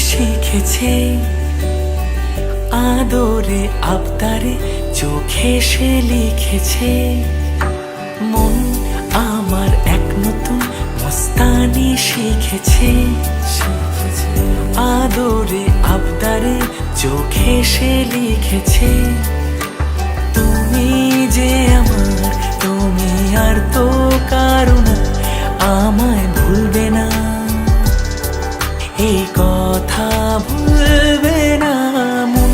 শিখেছে, আদরে আবদারে চোখে সে লিখেছে। মন আমার এক নতুন মস্তানি শিখেছে, আদরে আবদারে চোখে সে লিখেছে। তুমি যে আমার, তুমি আর তো কারো না, আমায় ভুলবে না, এই কথা ভুলবে না। মন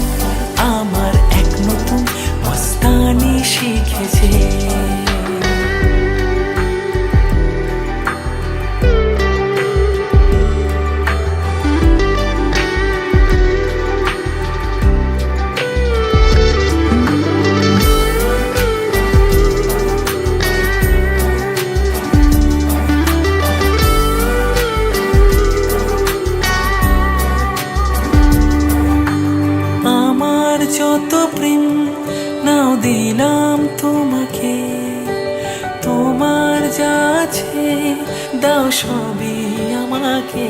আমার এক নতুন মস্তানি শিখেছে। যত প্রেম নাও দিলাম তোমাকে, তোমার যা আছে দাও সবই আমাকে।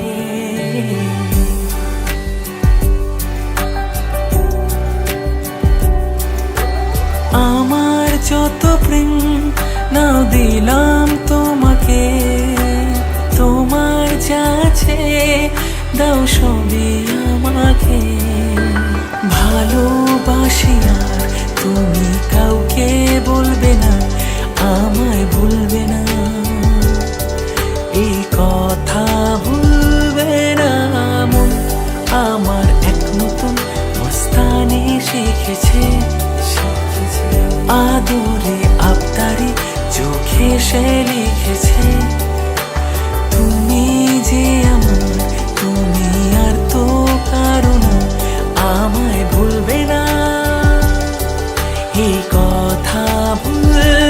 আমার যত প্রেম নাও দিলাম তোমাকে, তোমার যা আছে দাও সবই আমাকে। ভালোবাসি আর তুমি কাউকে বলবে না, আমায় ভুলবে না, এই কথা ভুলবে না। মন আমার এক নতুন মস্তানি শিখেছে, আদরে আবদারে চোখে সে লিখেছে। তুমি যে আমার, তুমি আর তো কারো না, আমায় ভুলবে না, এই কথা ভুলবে